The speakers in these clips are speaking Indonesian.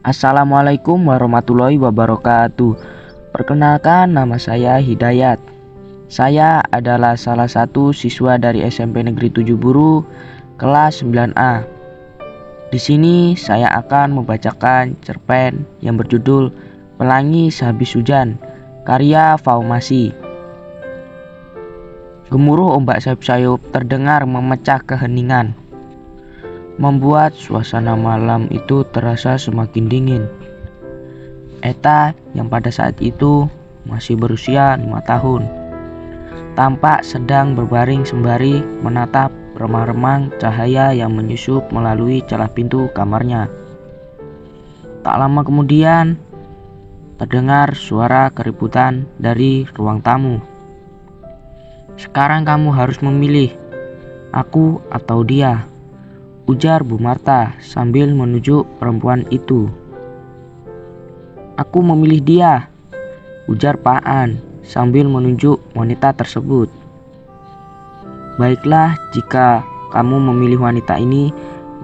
Assalamualaikum warahmatullahi wabarakatuh. Perkenalkan, nama saya Hidayat. Saya adalah salah satu siswa dari SMP Negeri 7 Buru kelas 9A. Di sini saya akan membacakan cerpen yang berjudul Pelangi Sehabis Hujan, karya Faumasi. Gemuruh ombak sayup-sayup terdengar memecah keheningan, membuat suasana malam itu terasa semakin dingin. Eta yang pada saat itu masih berusia 5 tahun tampak sedang berbaring sembari menatap remang-remang cahaya yang menyusup melalui celah pintu kamarnya. Tak lama kemudian terdengar suara keributan dari ruang tamu. "Sekarang kamu harus memilih, aku atau dia," ujar Bu Marta sambil menunjuk perempuan itu. "Aku memilih dia," ujar Pak An sambil menunjuk wanita tersebut. "Baiklah, jika kamu memilih wanita ini,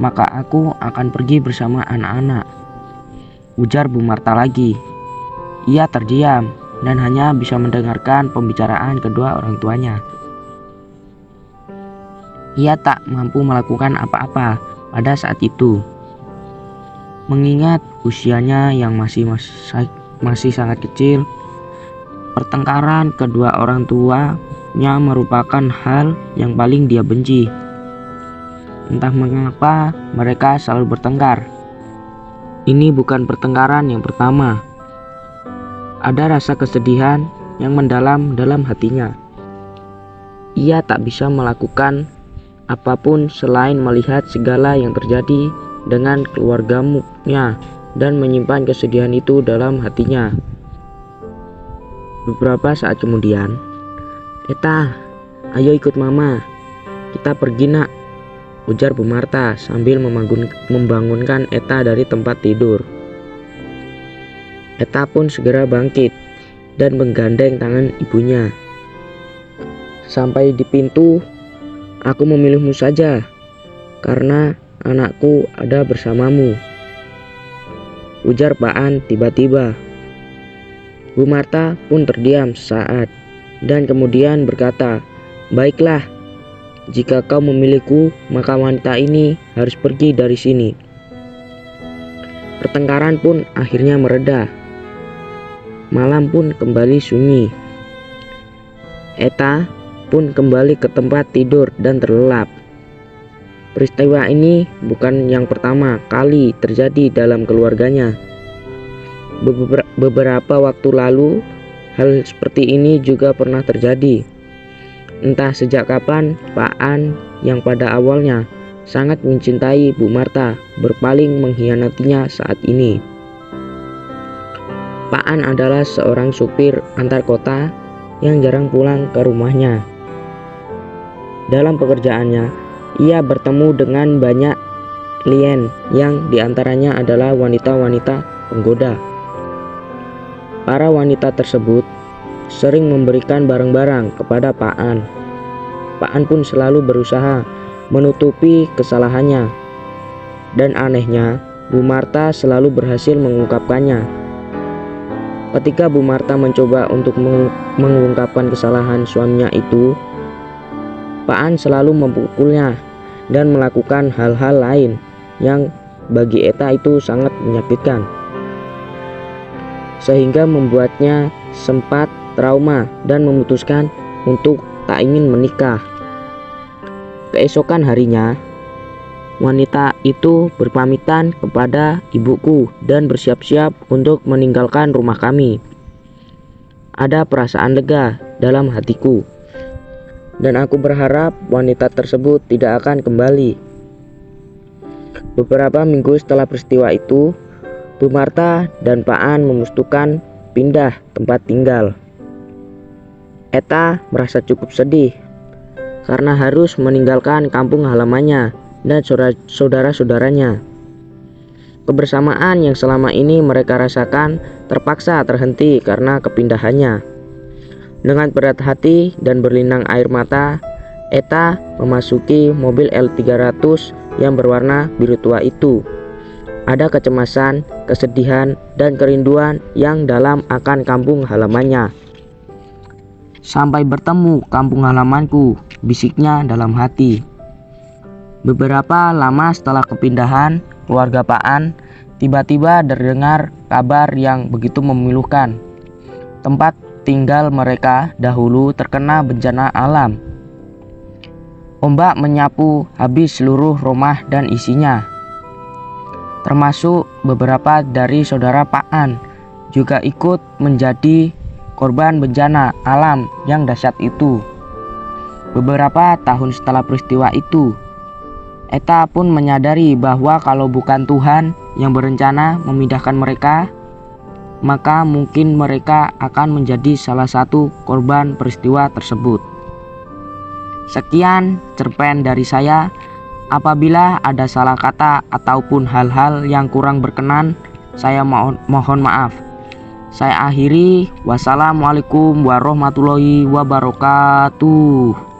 maka aku akan pergi bersama anak-anak," ujar Bu Marta lagi. Ia terdiam dan hanya bisa mendengarkan pembicaraan kedua orang tuanya. Ia tak mampu melakukan apa-apa pada saat itu, mengingat usianya yang masih sangat kecil. Pertengkaran kedua orang tuanya merupakan hal yang paling dia benci. Entah mengapa mereka selalu bertengkar. Ini bukan pertengkaran yang pertama. Ada rasa kesedihan yang mendalam dalam hatinya. Ia tak bisa melakukan apapun selain melihat segala yang terjadi dengan keluarganya dan menyimpan kesedihan itu dalam hatinya. Beberapa saat kemudian, "Eta, ayo ikut mama. Kita pergi, nak," ujar Bu Marta sambil membangunkan Eta dari tempat tidur. Eta pun segera bangkit dan menggandeng tangan ibunya. "Sampai di pintu, aku memilihmu saja, karena anakku ada bersamamu," ujar Pak An tiba-tiba. Bu Marta pun terdiam sesaat dan kemudian berkata, "Baiklah, jika kau memilihku, maka wanita ini harus pergi dari sini." Pertengkaran pun akhirnya mereda. Malam pun kembali sunyi. Eta pun kembali ke tempat tidur dan terlelap. Peristiwa ini bukan yang pertama kali terjadi dalam keluarganya. Beberapa waktu lalu, hal seperti ini juga pernah terjadi. Entah sejak kapan Pak An yang pada awalnya sangat mencintai Bu Marta berpaling mengkhianatinya saat ini. Pak An adalah seorang supir antar kota yang jarang pulang ke rumahnya. Dalam pekerjaannya, ia bertemu dengan banyak klien yang diantaranya adalah wanita-wanita penggoda. Para wanita tersebut sering memberikan barang-barang kepada Pak An. Pak An pun selalu berusaha menutupi kesalahannya. Dan anehnya, Bu Marta selalu berhasil mengungkapkannya. Ketika Bu Marta mencoba untuk mengungkapkan kesalahan suaminya itu, Pak An selalu memukulnya dan melakukan hal-hal lain yang bagi Eta itu sangat menyakitkan, sehingga membuatnya sempat trauma dan memutuskan untuk tak ingin menikah. Keesokan harinya, wanita itu berpamitan kepada ibuku dan bersiap-siap untuk meninggalkan rumah kami. Ada perasaan lega dalam hatiku, dan aku berharap wanita tersebut tidak akan kembali. Beberapa minggu setelah peristiwa itu, Bu Marta dan Pak An memutuskan pindah tempat tinggal. Eta merasa cukup sedih karena harus meninggalkan kampung halamannya dan saudara-saudaranya. Kebersamaan yang selama ini mereka rasakan terpaksa terhenti karena kepindahannya. Dengan berat hati dan berlinang air mata, Eta memasuki mobil L300 yang berwarna biru tua itu. ada kecemasan, kesedihan, dan kerinduan yang dalam akan kampung halamannya. "Sampai bertemu kampung halamanku," bisiknya dalam hati. Beberapa lama setelah kepindahan keluarga Paan, tiba-tiba terdengar kabar yang begitu memilukan. Tempat tinggal mereka dahulu terkena bencana alam. Ombak menyapu habis seluruh rumah dan isinya, termasuk beberapa dari saudara Paan juga ikut menjadi korban bencana alam yang dahsyat itu. Beberapa tahun setelah peristiwa itu, Eta pun menyadari bahwa kalau bukan Tuhan yang berencana memindahkan mereka, maka mungkin mereka akan menjadi salah satu korban peristiwa tersebut. Sekian cerpen dari saya. Apabila ada salah kata ataupun hal-hal yang kurang berkenan, saya mohon maaf. Saya akhiri. Wassalamualaikum warahmatullahi wabarakatuh.